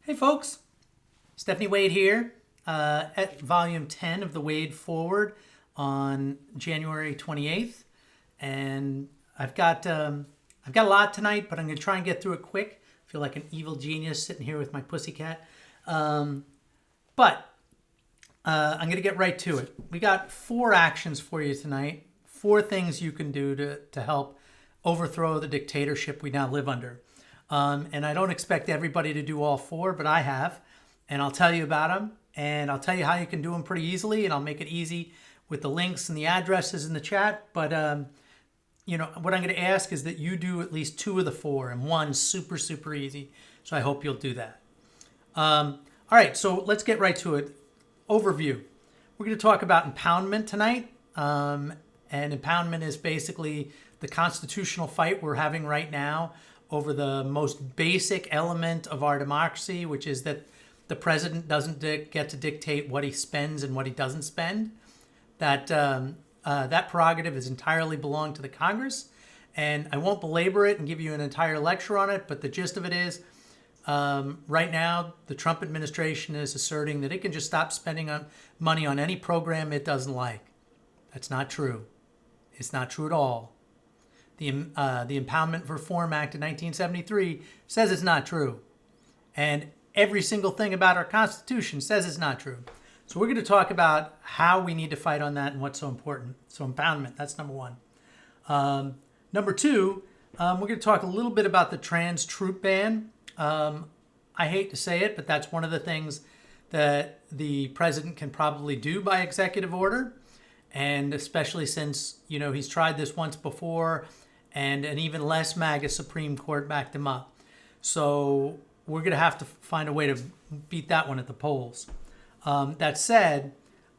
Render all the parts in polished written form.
Hey folks, Stephanie Wade here at volume 10 of the Wade Forward on January 28th. And I've got a lot tonight, but I'm going to try and get through it quick. I feel like an evil genius sitting here with my pussycat. But I'm going to get right to it. We got 4 actions for you tonight, 4 things you can do to help overthrow the dictatorship we now live under. And I don't expect everybody to do all 4, but I have. And I'll tell you about them. And I'll tell you how you can do them pretty easily. And I'll make it easy with the links and the addresses in the chat. But, what I'm going to ask is that you do at least 2 of the 4. And 1's super, super easy. So I hope you'll do that. All right, so let's get right to it. Overview. We're going to talk about impoundment tonight. And impoundment is basically the constitutional fight we're having right now over the most basic element of our democracy, which is that the president doesn't get to dictate what he spends and what he doesn't spend. That prerogative is entirely belong to the Congress. And I won't belabor it and give you an entire lecture on it, but the gist of it is, right now, the Trump administration is asserting that it can just stop spending money on any program it doesn't like. That's not true. It's not true at all. The Impoundment Reform Act of 1973 says it's not true. And every single thing about our Constitution says it's not true. So we're going to talk about how we need to fight on that and what's so important. So impoundment, that's number 1. Number 2, we're going to talk a little bit about the trans troop ban. I hate to say it, but that's one of the things that the president can probably do by executive order. And especially since, he's tried this once before and an even less MAGA Supreme Court backed him up. So we're going to have to find a way to beat that one at the polls. That said,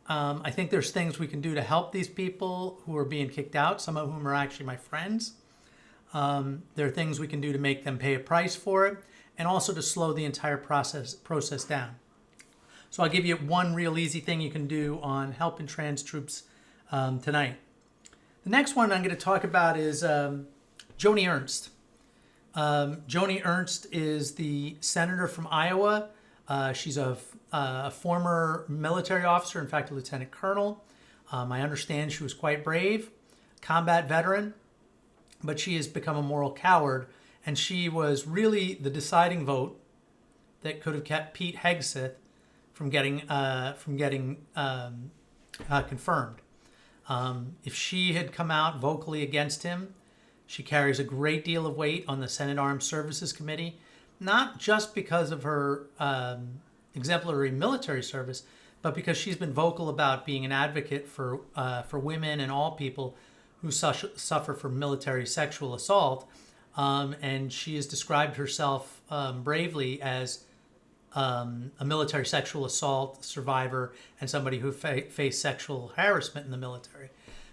I think there's things we can do to help these people who are being kicked out, some of whom are actually my friends. There are things we can do to make them pay a price for it and also to slow the entire process down. So I'll give you one real easy thing you can do on helping trans troops tonight. The next one I'm going to talk about is Joni Ernst. Joni Ernst is the senator from Iowa. She's a former military officer, in fact, a lieutenant colonel. I understand she was quite brave, combat veteran, but she has become a moral coward. And she was really the deciding vote that could have kept Pete Hegseth from getting confirmed. If she had come out vocally against him, she carries a great deal of weight on the Senate Armed Services Committee, not just because of her exemplary military service, but because she's been vocal about being an advocate for women and all people who suffer from military sexual assault. And she has described herself bravely as a military sexual assault survivor and somebody who faced sexual harassment in the military.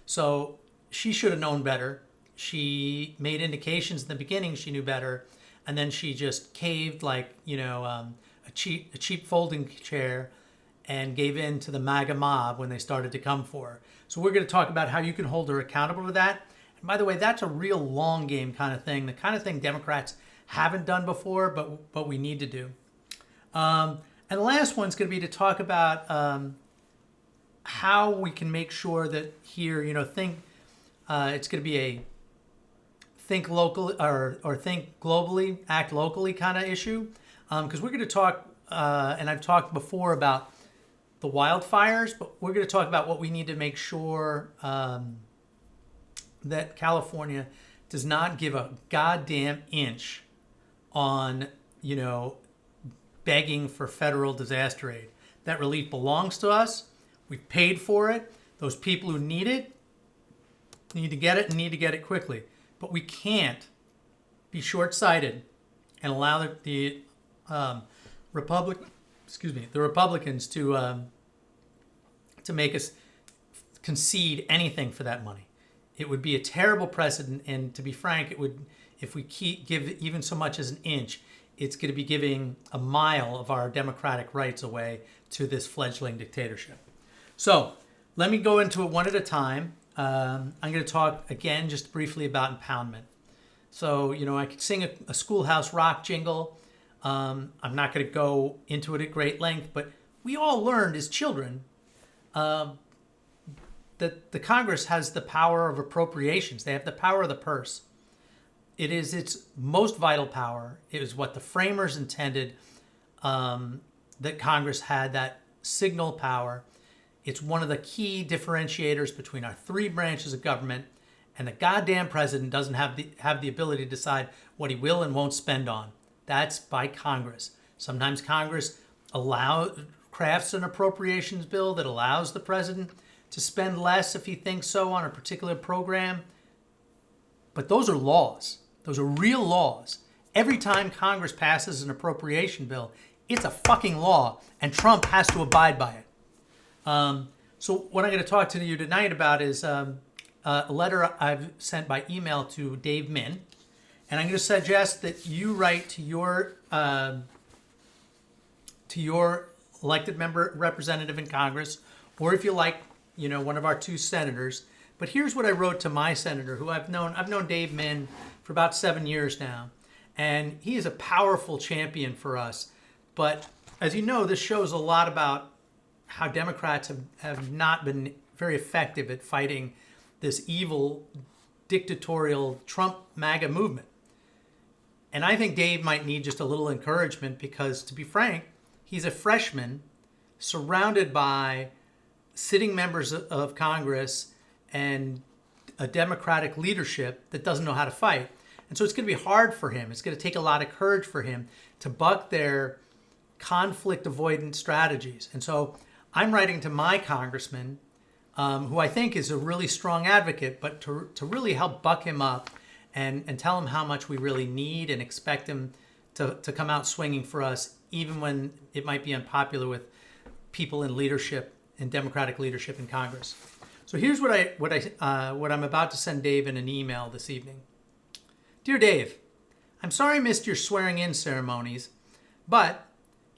So she should have known better. She made indications in the beginning she knew better, and then she just caved like a cheap folding chair and gave in to the MAGA mob when they started to come for her. So we're going to talk about how you can hold her accountable for that. And by the way, that's a real long game kind of thing, the kind of thing Democrats haven't done before, but we need to do. And the last one's going to be to talk about how we can make sure that here, it's going to be a think local or think globally, act locally kind of issue. Because we're going to talk, and I've talked before about the wildfires, but we're going to talk about what we need to make sure that California does not give a goddamn inch on, begging for federal disaster aid. That relief belongs to us. We've paid for it. Those people who need it need to get it and need to get it quickly. But we can't be short-sighted and allow the Republicans to make us concede anything for that money. It would be a terrible precedent, and to be frank, it would, if we give even so much as an inch, it's going to be giving a mile of our democratic rights away to this fledgling dictatorship. So let me go into it one at a time. I'm going to talk again just briefly about impoundment. So, I could sing a Schoolhouse Rock jingle, I'm not going to go into it at great length, but we all learned as children that the Congress has the power of appropriations. They have the power of the purse. It is its most vital power. It was what the framers intended, that Congress had that signal power. It's one of the key differentiators between our three branches of government, and the goddamn president doesn't have the ability to decide what he will and won't spend on. That's by Congress. Sometimes Congress crafts an appropriations bill that allows the president to spend less if he thinks so on a particular program. But those are laws. Those are real laws. Every time Congress passes an appropriation bill, it's a fucking law, and Trump has to abide by it. So what I'm going to talk to you tonight about is a letter I've sent by email to Dave Min, and I'm going to suggest that you write to your elected member representative in Congress, or if you like, one of our two senators. But here's what I wrote to my senator, who I've known Dave Min for about 7 years now, and he is a powerful champion for us. But as you know, this shows a lot about how Democrats have not been very effective at fighting this evil, dictatorial Trump MAGA movement. And I think Dave might need just a little encouragement because, to be frank, he's a freshman surrounded by sitting members of Congress and a Democratic leadership that doesn't know how to fight. And so it's going to be hard for him. It's going to take a lot of courage for him to buck their conflict avoidance strategies. And so I'm writing to my congressman, who I think is a really strong advocate, but to really help buck him up and tell him how much we really need and expect him to come out swinging for us, even when it might be unpopular with people in leadership, in Democratic leadership in Congress. So here's what I'm about to send Dave in an email this evening. Dear Dave, I'm sorry I missed your swearing in ceremonies, but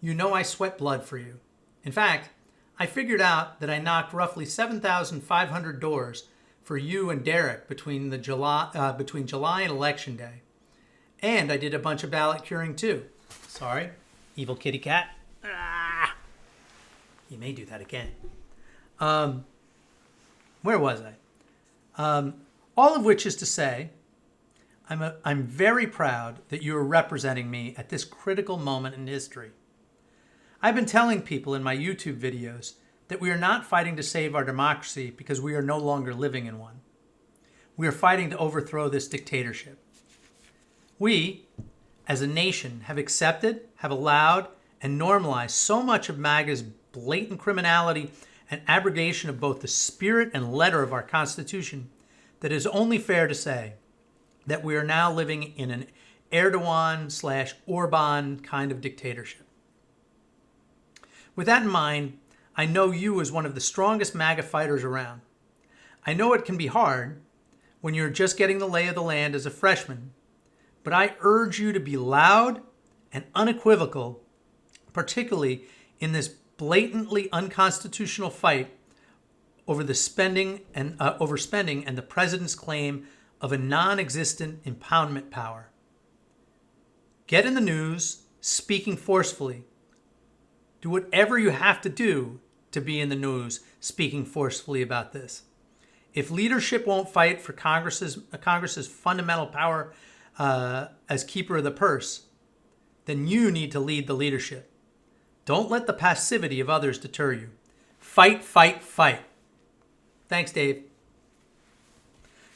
I sweat blood for you. In fact, I figured out that I knocked roughly 7,500 doors for you and Derek between July and Election Day. And I did a bunch of ballot curing too. Sorry, evil kitty cat. Ah, you may do that again. Where was I? All of which is to say, I'm very proud that you are representing me at this critical moment in history. I've been telling people in my YouTube videos that we are not fighting to save our democracy because we are no longer living in one. We are fighting to overthrow this dictatorship. We, as a nation, have accepted, have allowed, and normalized so much of MAGA's blatant criminality and abrogation of both the spirit and letter of our Constitution that it is only fair to say that we are now living in an Erdogan/Orban kind of dictatorship. With that in mind, I know you as one of the strongest MAGA fighters around. I know it can be hard when you're just getting the lay of the land as a freshman, but I urge you to be loud and unequivocal, particularly in this blatantly unconstitutional fight over overspending and the president's claim of a non-existent impoundment power. Get in the news, speaking forcefully. Do whatever you have to do to be in the news, speaking forcefully about this. If leadership won't fight for Congress's fundamental power as keeper of the purse, then you need to lead the leadership. Don't let the passivity of others deter you. Fight, fight, fight. Thanks, Dave.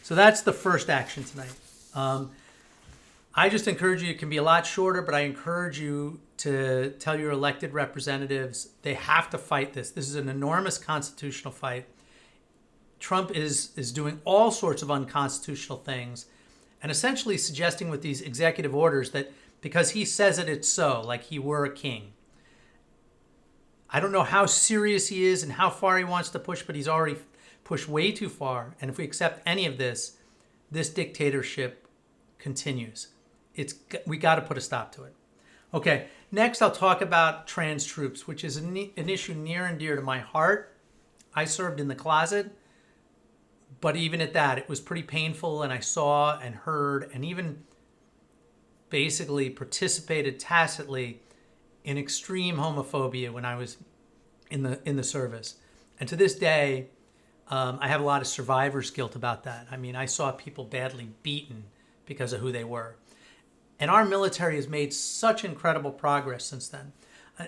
So that's the first action tonight. I just encourage you, it can be a lot shorter, but I encourage you to tell your elected representatives they have to fight this. This is an enormous constitutional fight. Trump is doing all sorts of unconstitutional things and essentially suggesting with these executive orders that because he says it, it's so, like he were a king. I don't know how serious he is and how far he wants to push, but he's already pushed way too far. And if we accept any of this, this dictatorship continues. We got to put a stop to it. Okay, next I'll talk about trans troops, which is an issue near and dear to my heart. I served in the closet, but even at that, it was pretty painful, and I saw and heard and even basically participated tacitly in extreme homophobia when I was in the service. And to this day, I have a lot of survivor's guilt about that. I mean, I saw people badly beaten because of who they were. And our military has made such incredible progress since then.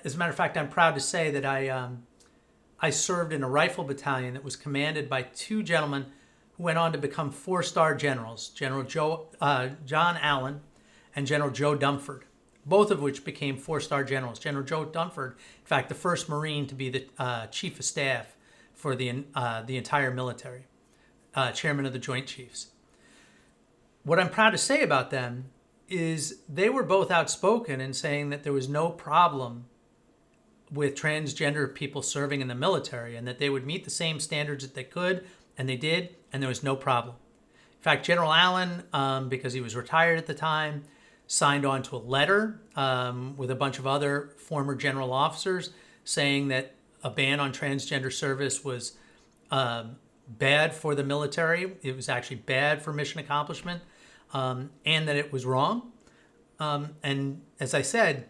As a matter of fact, I'm proud to say that I served in a rifle battalion that was commanded by two gentlemen who went on to become 4-star generals, General John Allen and General Joe Dunford, both of which became 4-star generals. General Joe Dunford, in fact, the first Marine to be the Chief of Staff for the entire military, Chairman of the Joint Chiefs. What I'm proud to say about them is they were both outspoken in saying that there was no problem with transgender people serving in the military and that they would meet the same standards that they could, and they did, and there was no problem. In fact, General Allen, because he was retired at the time, signed on to a letter with a bunch of other former general officers saying that a ban on transgender service was bad for the military. It was actually bad for mission accomplishment, and that it was wrong. And as I said,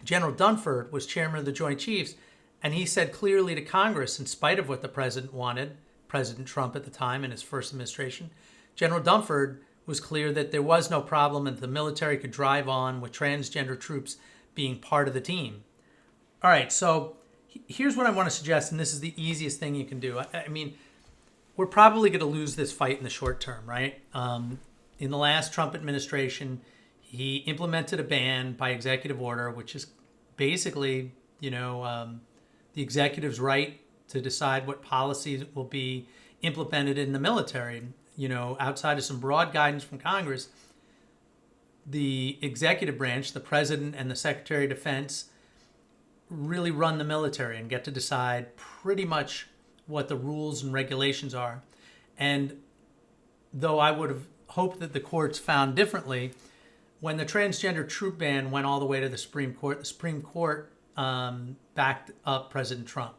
General Dunford was chairman of the Joint Chiefs, and he said clearly to Congress, in spite of what the president wanted, President Trump at the time in his first administration, General Dunford was clear that there was no problem and the military could drive on with transgender troops being part of the team. All right, so here's what I want to suggest, and this is the easiest thing you can do. I mean, we're probably going to lose this fight in the short term, right? In the last Trump administration, he implemented a ban by executive order, which is basically, the executive's right to decide what policies will be implemented in the military. Outside of some broad guidance from Congress, the executive branch, the president and the Secretary of Defense, really run the military and get to decide pretty much what the rules and regulations are. And though I would have hoped that the courts found differently, when the transgender troop ban went all the way to the Supreme Court backed up President Trump.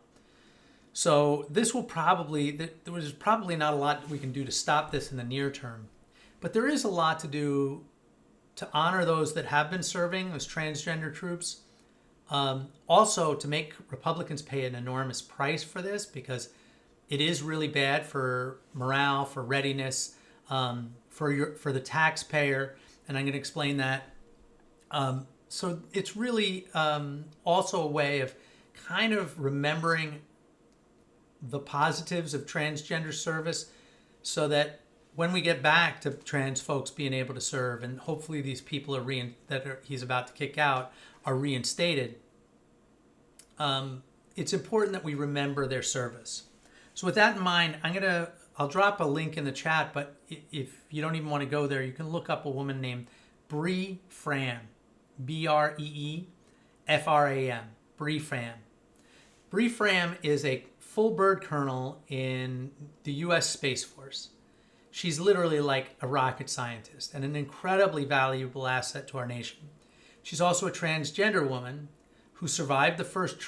So there was probably not a lot we can do to stop this in the near term. But there is a lot to do to honor those that have been serving as transgender troops. Also, to make Republicans pay an enormous price for this, because it is really bad for morale, for readiness, for the taxpayer. And I'm going to explain that. So it's really also a way of kind of remembering the positives of transgender service, so that when we get back to trans folks being able to serve, and hopefully these people he's about to kick out are reinstated, it's important that we remember their service. So with that in mind, I'll drop a link in the chat, but if you don't even want to go there, you can look up a woman named Bree Fram, Breefram, Bree Fram. Bree Fram is a full bird colonel in the U.S. Space Force. She's literally like a rocket scientist and an incredibly valuable asset to our nation. She's also a transgender woman who survived the first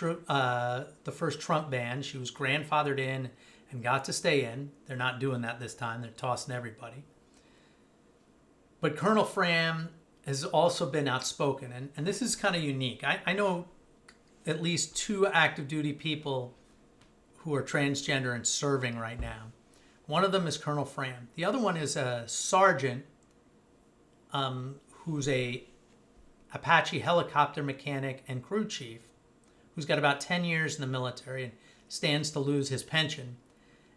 Trump ban. She was grandfathered in and got to stay in. They're not doing that this time. They're tossing everybody. But Colonel Fram has also been outspoken, and this is kind of unique. I know at least 2 active duty people who are transgender and serving right now. One of them is Colonel Fram. The other one is a sergeant who's a Apache helicopter mechanic and crew chief who's got about 10 years in the military and stands to lose his pension.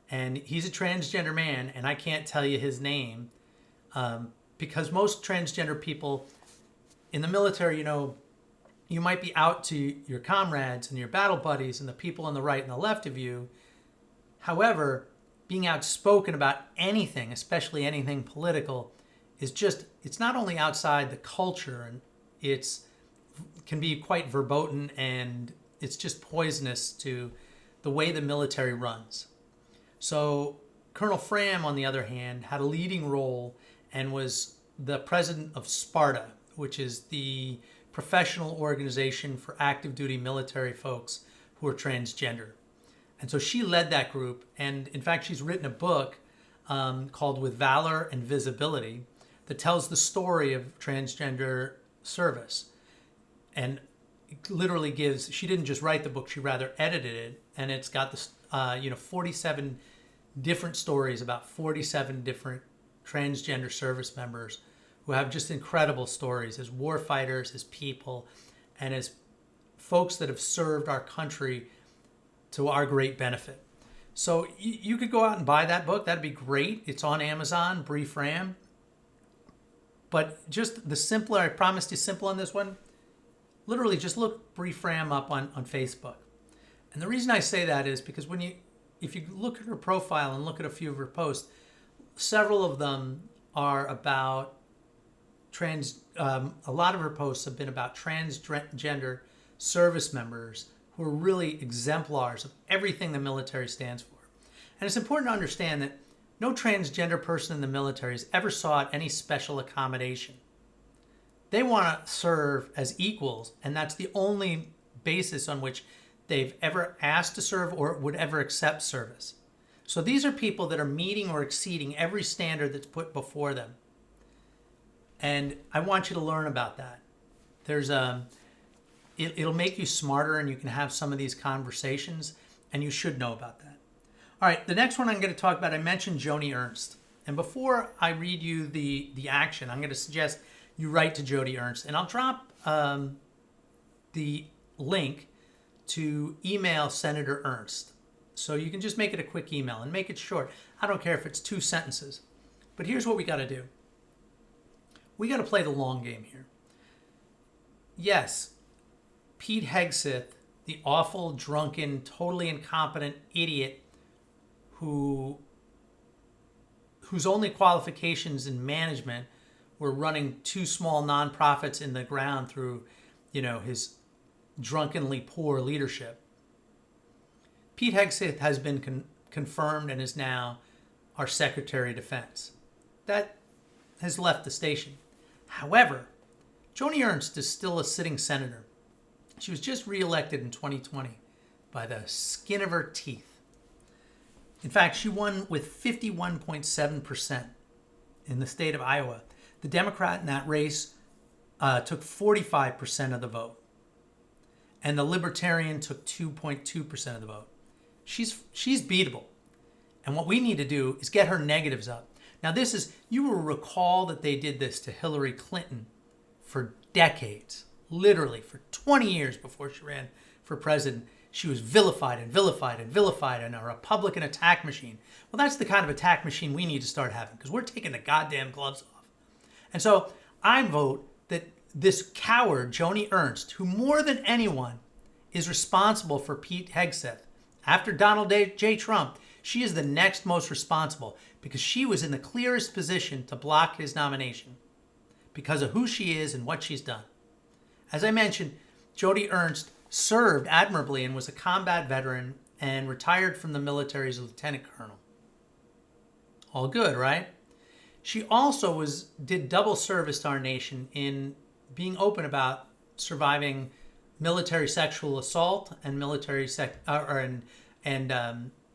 And he's a transgender man, and I can't tell you his name because most transgender people in the military, you might be out to your comrades and your battle buddies and the people on the right and the left of you. However, being outspoken about anything, especially anything political, it's not only outside the culture, and can be quite verboten, and it's just poisonous to the way the military runs. So Colonel Fram, on the other hand, had a leading role and was the president of Sparta, which is the professional organization for active duty military folks who are transgender. And so she led that group. And in fact, she's written a book called With Valor and Visibility, that tells the story of transgender service. And it literally gives, she didn't just write the book, she rather edited it. And it's got this, 47 different stories about 47 different transgender service members who have just incredible stories as war fighters, as people, and as folks that have served our country to our great benefit. So you could go out and buy that book. That'd be great. It's on Amazon, Brief Ram. But just the simpler, I promised you simple on this one. Literally just look Brief Ram up on Facebook. And the reason I say that is because if you look at her profile and look at a few of her posts, several of them are about a lot of her posts have been about transgender service members who are really exemplars of everything the military stands for. And it's important to understand that no transgender person in the military has ever sought any special accommodation. They want to serve as equals, and that's the only basis on which they've ever asked to serve or would ever accept service. So these are people that are meeting or exceeding every standard that's put before them. And I want you to learn about that. There's it'll make you smarter, and you can have some of these conversations, and you should know about that. All right, the next one I'm going to talk about, I mentioned Joni Ernst. And before I read you the action, I'm going to suggest you write to Joni Ernst. And I'll drop the link to email Senator Ernst. So you can just make it a quick email and make it short. I don't care if it's 2 sentences. But here's what we got to do. We got to play the long game here. Yes, Pete Hegseth, the awful, drunken, totally incompetent idiot whose only qualifications in management were running 2 small nonprofits in the ground through, his drunkenly poor leadership. Pete Hegseth has been confirmed and is now our Secretary of Defense. That has left the station. However, Joni Ernst is still a sitting senator. She was just reelected in 2020 by the skin of her teeth. In fact, she won with 51.7% in the state of Iowa. The Democrat in that race took 45% of the vote. And the Libertarian took 2.2% of the vote. She's beatable. And what we need to do is get her negatives up. Now you will recall that they did this to Hillary Clinton for decades. Literally for 20 years before she ran for president. She was vilified and vilified and vilified and a Republican attack machine. Well, that's the kind of attack machine we need to start having because we're taking the goddamn gloves off. And so I vote that this coward, Joni Ernst, who more than anyone is responsible for Pete Hegseth, after Donald J. Trump, she is the next most responsible because she was in the clearest position to block his nomination because of who she is and what she's done. As I mentioned, Joni Ernst served admirably and was a combat veteran and retired from the military as a lieutenant colonel. All good, right? She also did double service to our nation in being open about surviving military sexual assault and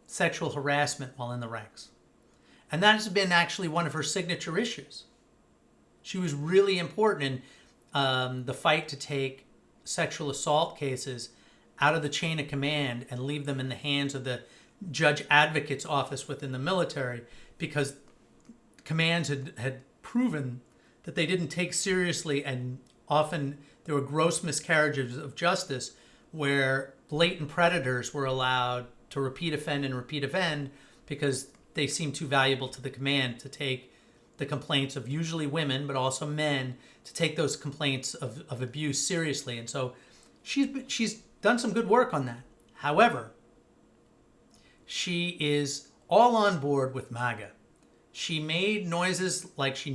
sexual harassment while in the ranks. And that has been actually one of her signature issues. She was really important in the fight to take sexual assault cases out of the chain of command and leave them in the hands of the judge advocate's office within the military because commands had proven that they didn't take seriously, and often there were gross miscarriages of justice where blatant predators were allowed to repeat offend because they seemed too valuable to the command to take the complaints of usually women, but also men, to take those complaints of abuse seriously. And so she's done some good work on that. However, she is all on board with MAGA. She made noises like she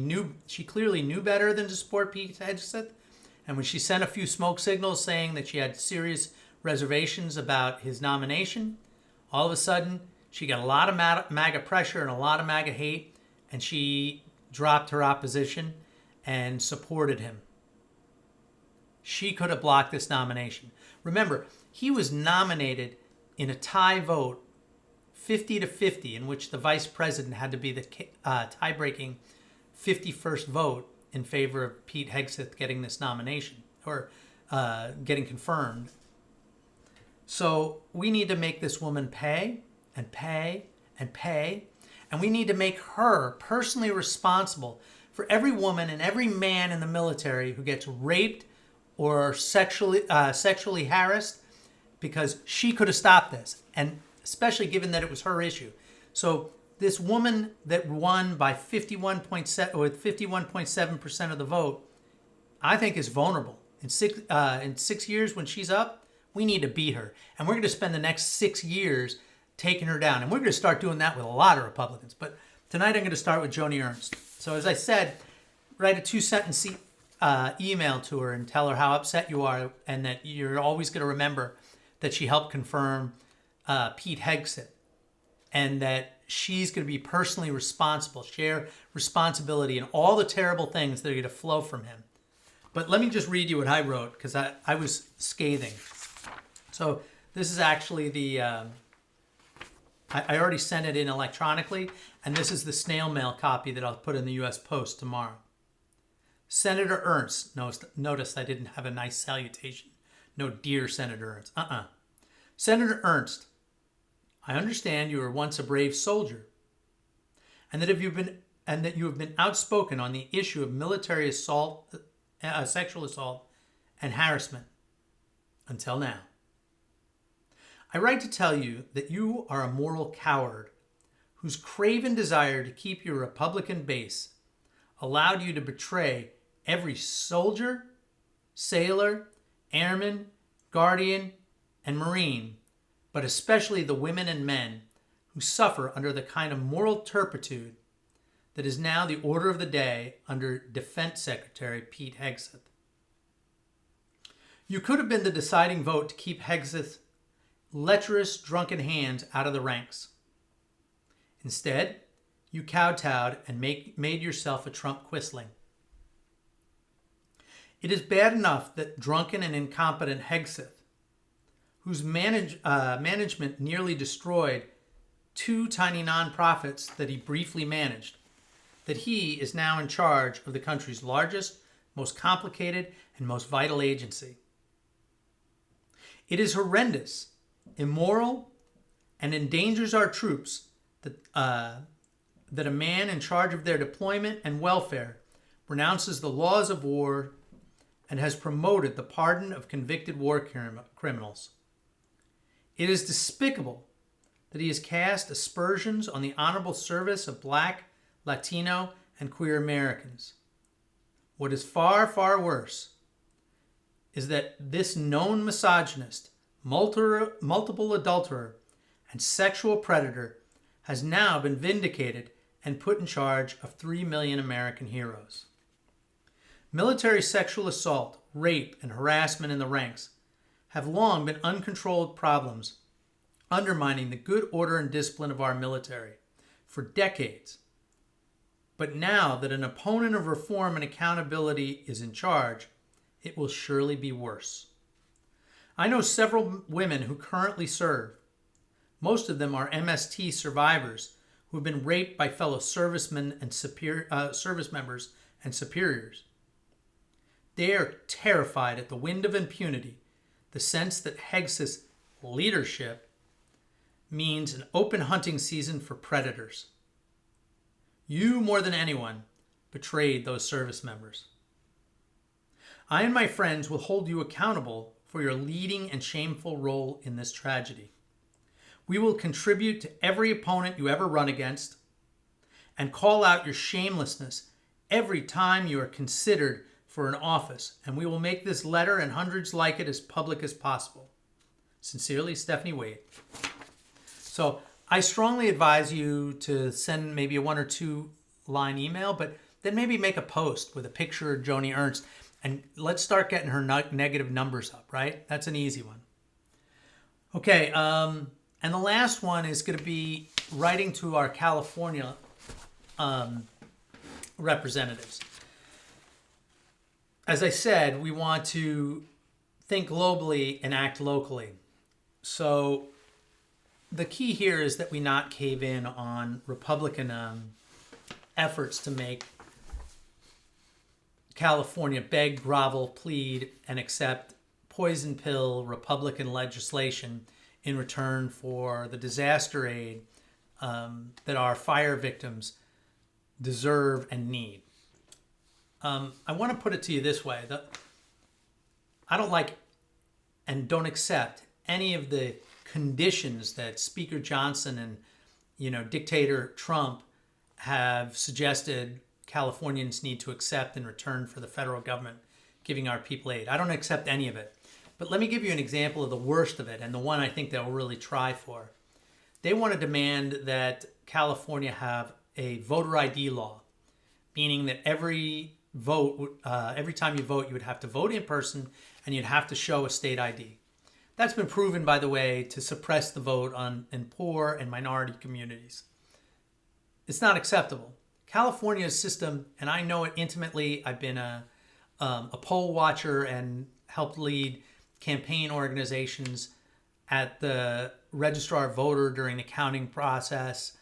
clearly knew better than to support Pete Hegseth. And when she sent a few smoke signals saying that she had serious reservations about his nomination, all of a sudden she got a lot of MAGA pressure and a lot of MAGA hate, and she dropped her opposition and supported him. She could have blocked this nomination. Remember, he was nominated in a tie vote, 50-50, in which the vice president had to be the tie-breaking 51st vote in favor of Pete Hegseth getting this nomination or getting confirmed. So we need to make this woman pay and pay and pay. And we need to make her personally responsible for every woman and every man in the military who gets raped or sexually harassed, because she could have stopped this. And especially given that it was her issue. So this woman that won by 51.7% of the vote, I think is vulnerable. In 6 years when she's up, we need to beat her. And we're going to spend the next 6 years taking her down. And we're going to start doing that with a lot of Republicans. But tonight I'm going to start with Joni Ernst. So as I said, write a 2-sentence email to her and tell her how upset you are and that you're always going to remember that she helped confirm Pete Hegseth, and that she's going to be personally responsible, share responsibility in all the terrible things that are going to flow from him. But let me just read you what I wrote, because I was scathing. So this is actually the, I already sent it in electronically, and this is the snail mail copy that I'll put in the U.S. Post tomorrow. Senator Ernst, notice I didn't have a nice salutation. No, dear Senator Ernst. Senator Ernst, I understand you were once a brave soldier, and that you have been outspoken on the issue of military assault, sexual assault, and harassment until now. I write to tell you that you are a moral coward whose craven desire to keep your Republican base allowed you to betray every soldier, sailor, airman, guardian, and Marine, but especially the women and men who suffer under the kind of moral turpitude that is now the order of the day under Defense Secretary Pete Hegseth. You could have been the deciding vote to keep Hegseth's lecherous, drunken hands out of the ranks. Instead, you kowtowed and made yourself a Trump quisling. It is bad enough that drunken and incompetent Hegseth, whose management nearly destroyed 2 tiny nonprofits that he briefly managed, that he is now in charge of the country's largest, most complicated, and most vital agency. It is horrendous, immoral, and endangers our troops that a man in charge of their deployment and welfare renounces the laws of war and has promoted the pardon of convicted war criminals. It is despicable that he has cast aspersions on the honorable service of Black, Latino, and queer Americans. What is far, far worse is that this known misogynist, multiple adulterer, and sexual predator has now been vindicated and put in charge of 3 million American heroes. Military sexual assault, rape, and harassment in the ranks have long been uncontrolled problems undermining the good order and discipline of our military for decades. But now that an opponent of reform and accountability is in charge, it will surely be worse. I know several women who currently serve. Most of them are MST survivors who have been raped by fellow servicemen and service members and superiors. They are terrified at the wind of impunity, the sense that Hegseth's leadership means an open hunting season for predators. You, more than anyone, betrayed those service members. I and my friends will hold you accountable for your leading and shameful role in this tragedy. We will contribute to every opponent you ever run against and call out your shamelessness every time you are considered for an office, and we will make this letter and hundreds like it as public as possible. Sincerely, Stephanie Wade. So I strongly advise you to send maybe a 1 or 2 line email, but then maybe make a post with a picture of Joni Ernst, and let's start getting her negative numbers up, right? That's an easy one. Okay, and the last one is going to be writing to our California representatives. As I said, we want to think globally and act locally. So the key here is that we not cave in on Republican efforts to make California beg, grovel, plead, and accept poison pill Republican legislation in return for the disaster aid that our fire victims deserve and need. I want to put it to you this way. I don't like and don't accept any of the conditions that Speaker Johnson and dictator Trump have suggested Californians need to accept in return for the federal government giving our people aid. I don't accept any of it. But let me give you an example of the worst of it, and the one I think they'll really try for. They want to demand that California have a voter ID law, meaning that every time you vote, you would have to vote in person and you'd have to show a state ID. That's been proven, by the way, to suppress the vote in poor and minority communities. It's not acceptable. California's system, and I know it intimately. I've been a poll watcher and helped lead campaign organizations at the registrar voter during the counting process.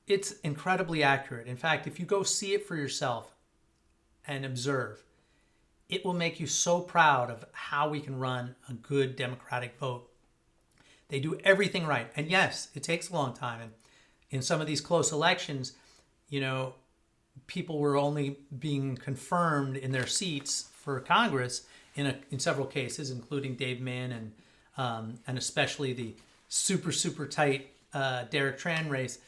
It's incredibly accurate. In fact, if you go see it for yourself and observe, it will make you so proud of how we can run a good democratic vote. They do everything right. And yes, it takes a long time. And in some of these close elections, people were only being confirmed in their seats for Congress in several cases, including Dave Mann and especially the super tight Derek Tran race.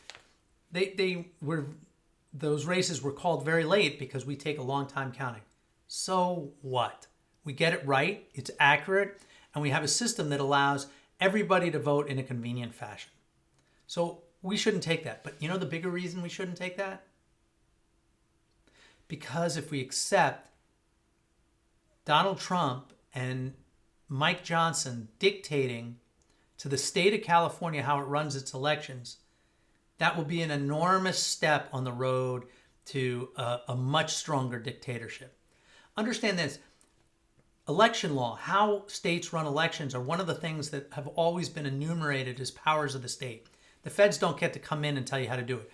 Those races were called very late because we take a long time counting. So what? We get it right, it's accurate, and we have a system that allows everybody to vote in a convenient fashion. So we shouldn't take that. But the bigger reason we shouldn't take that? Because if we accept Donald Trump and Mike Johnson dictating to the state of California how it runs its elections, that will be an enormous step on the road to a much stronger dictatorship. Understand this. Election law, how states run elections, are one of the things that have always been enumerated as powers of the state. The feds don't get to come in and tell you how to do it.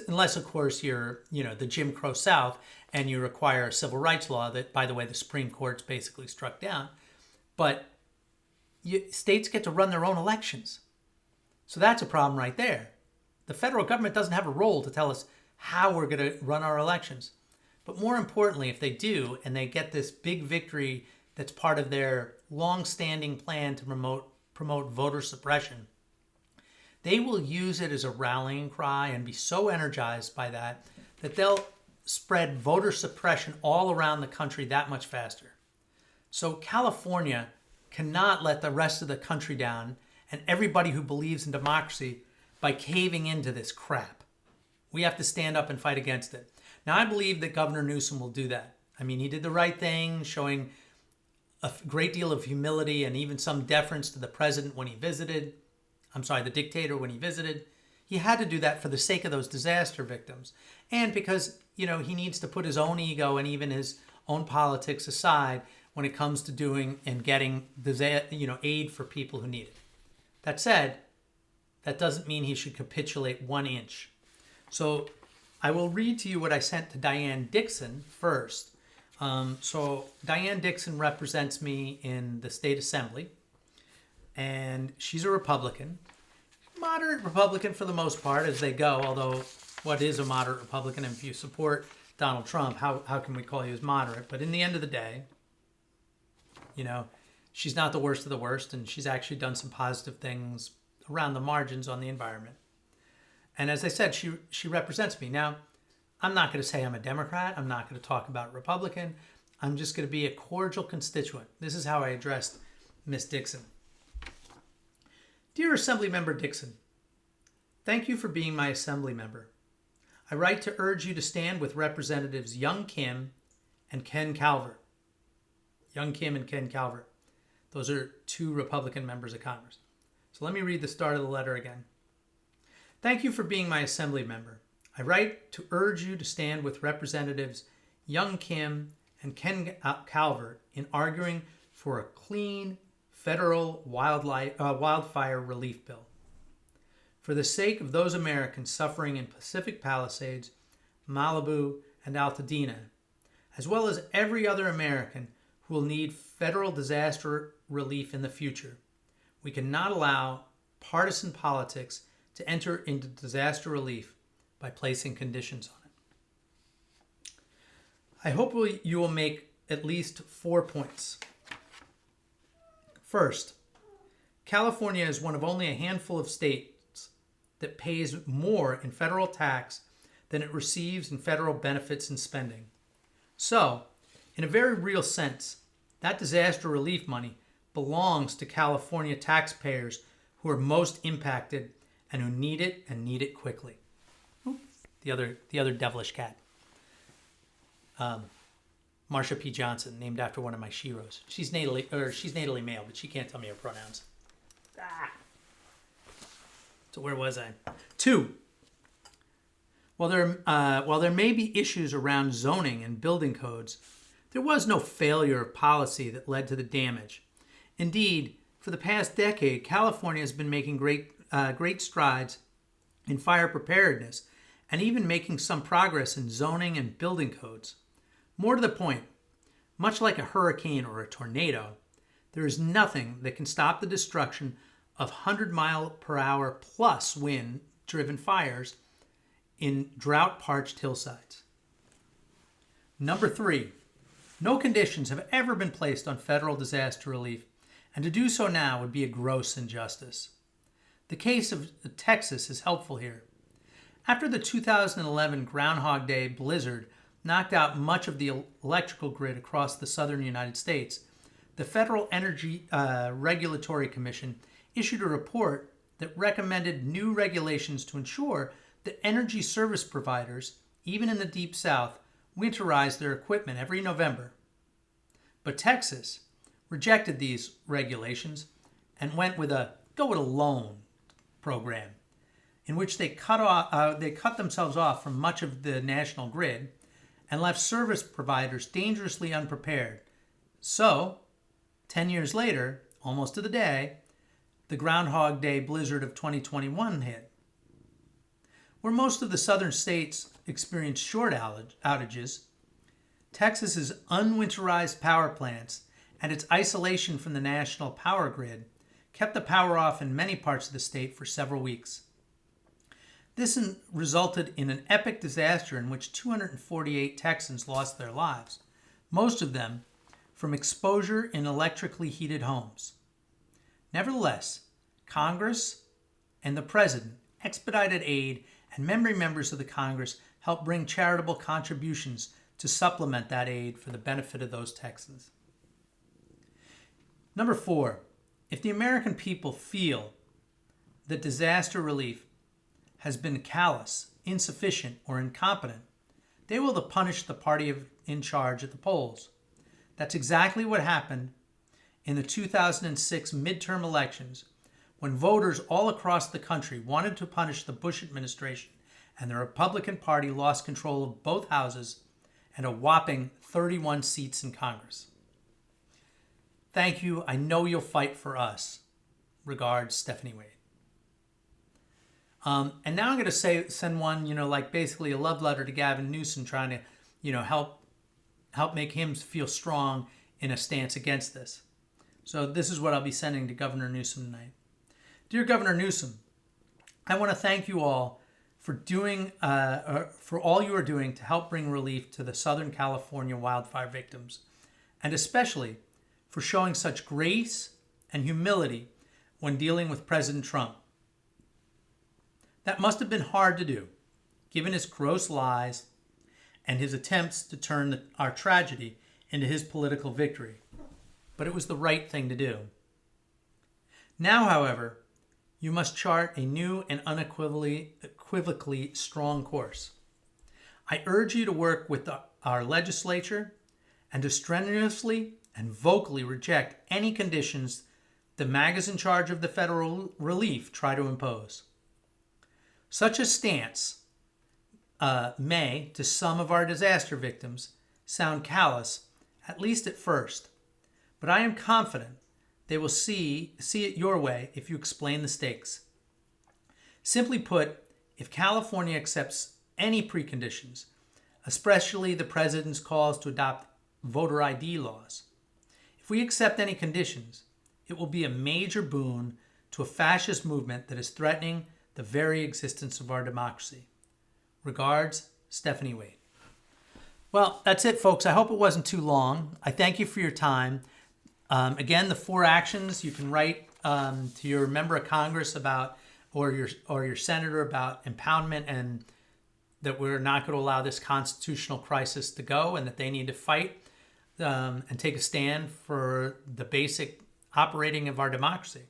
Unless, of course, you're, the Jim Crow South and you require a civil rights law that, by the way, the Supreme Court's basically struck down. But states get to run their own elections. So that's a problem right there. The federal government doesn't have a role to tell us how we're going to run our elections. But more importantly, if they do, and they get this big victory that's part of their long-standing plan to promote voter suppression, they will use it as a rallying cry and be so energized by that they'll spread voter suppression all around the country that much faster. So California cannot let the rest of the country down and everybody who believes in democracy by caving into this crap. We have to stand up and fight against it. Now, I believe that Governor Newsom will do that. I mean, he did the right thing, showing a great deal of humility and even some deference to the president when he visited. The dictator when he visited. He had to do that for the sake of those disaster victims. And because, he needs to put his own ego and even his own politics aside when it comes to doing and getting, aid for people who need it. That said, that doesn't mean he should capitulate 1 inch. So I will read to you what I sent to Diane Dixon first. So Diane Dixon represents me in the state assembly, and she's a Republican, moderate Republican for the most part as they go, although what is a moderate Republican? If you support Donald Trump, how can we call you as moderate? But in the end of the day, she's not the worst of the worst, and she's actually done some positive things around the margins on the environment. And as I said, she represents me. Now, I'm not going to say I'm a Democrat. I'm not going to talk about Republican. I'm just going to be a cordial constituent. This is how I addressed Miss Dixon. Dear Assemblymember Dixon, thank you for being my Assembly member. I write to urge you to stand with Representatives Young Kim and Ken Calvert. Young Kim and Ken Calvert. Those are 2 Republican members of Congress. So let me read the start of the letter again. Thank you for being my Assembly member. I write to urge you to stand with Representatives Young Kim and Ken Calvert in arguing for a clean federal wildfire relief bill. For the sake of those Americans suffering in Pacific Palisades, Malibu, and Altadena, as well as every other American who will need federal disaster relief in the future. We cannot allow partisan politics to enter into disaster relief by placing conditions on it. I hope you will make at least 4 points. First, California is one of only a handful of states that pays more in federal tax than it receives in federal benefits and spending. So, in a very real sense, that disaster relief money belongs to California taxpayers who are most impacted and who need it and need it quickly. The other devilish cat. Marsha P. Johnson, named after one of my sheroes. She's natally male, but she can't tell me her pronouns. So where was I? 2. While there may be issues around zoning and building codes, there was no failure of policy that led to the damage. Indeed, for the past decade, California has been making great strides in fire preparedness and even making some progress in zoning and building codes. More to the point, much like a hurricane or a tornado, there is nothing that can stop the destruction of 100-mile-per-hour plus wind-driven fires in drought-parched hillsides. Number 3, no conditions have ever been placed on federal disaster relief, and to do so now would be a gross injustice. The case of Texas is helpful here. After the 2011 Groundhog Day blizzard knocked out much of the electrical grid across the southern United States, the Federal Energy Regulatory Commission issued a report that recommended new regulations to ensure that energy service providers, even in the Deep South, winterize their equipment every November. But Texas rejected these regulations and went with a go-it-alone program, in which they cut themselves off from much of the national grid and left service providers dangerously unprepared. So, 10 years later, almost to the day, the Groundhog Day blizzard of 2021 hit. Where most of the southern states experienced short outages, Texas's unwinterized power plants and its isolation from the national power grid kept the power off in many parts of the state for several weeks. This resulted in an epic disaster in which 248 Texans lost their lives, most of them from exposure in electrically heated homes. Nevertheless, Congress and the President expedited aid, and members of the Congress helped bring charitable contributions to supplement that aid for the benefit of those Texans. Number 4, if the American people feel that disaster relief has been callous, insufficient, or incompetent, they will punish the party in charge at the polls. That's exactly what happened in the 2006 midterm elections, when voters all across the country wanted to punish the Bush administration, and the Republican Party lost control of both houses and a whopping 31 seats in Congress. Thank you. I know you'll fight for us. Regards, Stephanie Wade. And now I'm going to send one, like basically a love letter to Gavin Newsom, trying to, help make him feel strong in a stance against this. So this is what I'll be sending to Governor Newsom tonight. Dear Governor Newsom, I want to thank you all for for all you are doing to help bring relief to the Southern California wildfire victims, and especially for showing such grace and humility when dealing with President Trump. That must have been hard to do, given his gross lies and his attempts to turn our tragedy into his political victory. But it was the right thing to do. Now, however, you must chart a new and unequivocally strong course. I urge you to work with our legislature and to strenuously and vocally reject any conditions the MAGAs in charge of the federal relief try to impose. Such a stance may, to some of our disaster victims, sound callous, at least at first, but I am confident they will see it your way if you explain the stakes. Simply put, if California accepts any preconditions, especially the president's calls to adopt voter ID laws. If we accept any conditions, it will be a major boon to a fascist movement that is threatening the very existence of our democracy. Regards, Stephanie Wade. Well, that's it, folks. I hope it wasn't too long. I thank you for your time. Again, the 4 actions you can write to your member of Congress about, or your senator about impoundment, and that we're not going to allow this constitutional crisis to go, and that they need to fight and take a stand for the basic operating of our democracy.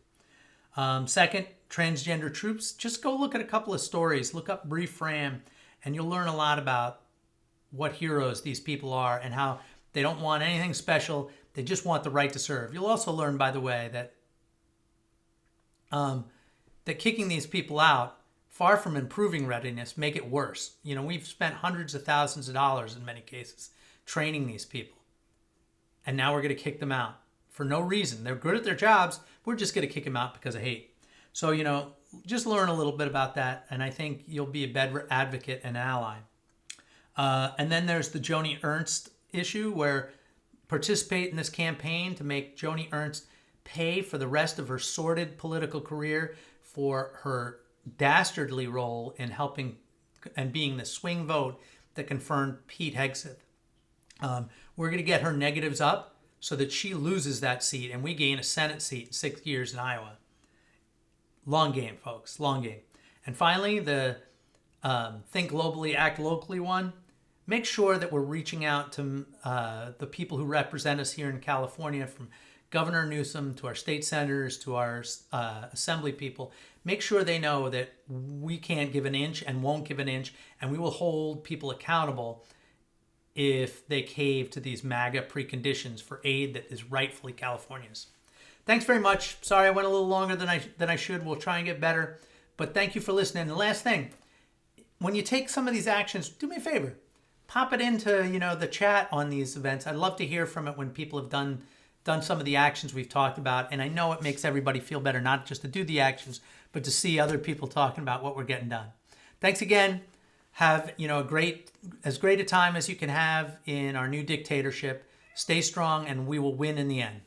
Second, transgender troops. Just go look at a couple of stories. Look up Reframe, and you'll learn a lot about what heroes these people are and how they don't want anything special. They just want the right to serve. You'll also learn, by the way, that kicking these people out, far from improving readiness, make it worse. You know, we've spent hundreds of thousands of dollars in many cases training these people. And now we're going to kick them out for no reason. They're good at their jobs. We're just going to kick them out because of hate. So, you know, just learn a little bit about that. And I think you'll be a better advocate and ally. And then there's the Joni Ernst issue, where participate in this campaign to make Joni Ernst pay for the rest of her sordid political career for her dastardly role in helping and being the swing vote that confirmed Pete Hegseth. We're going to get her negatives up so that she loses that seat and we gain a Senate seat in 6 years in Iowa. Long game, folks, long game. And finally, the Think Globally, Act Locally one. Make sure that we're reaching out to the people who represent us here in California, from Governor Newsom to our state senators to our assembly people. Make sure they know that we can't give an inch and won't give an inch, and we will hold people accountable if they cave to these MAGA preconditions for aid that is rightfully California's. Thanks very much. Sorry I went a little longer than I should. We'll try and get better. But thank you for listening. And the last thing, when you take some of these actions, do me a favor. Pop it into, the chat on these events. I'd love to hear from it when people have done some of the actions we've talked about. And I know it makes everybody feel better, not just to do the actions, but to see other people talking about what we're getting done. Thanks again. Have, as great a time as you can have in our new dictatorship. Stay strong, and we will win in the end.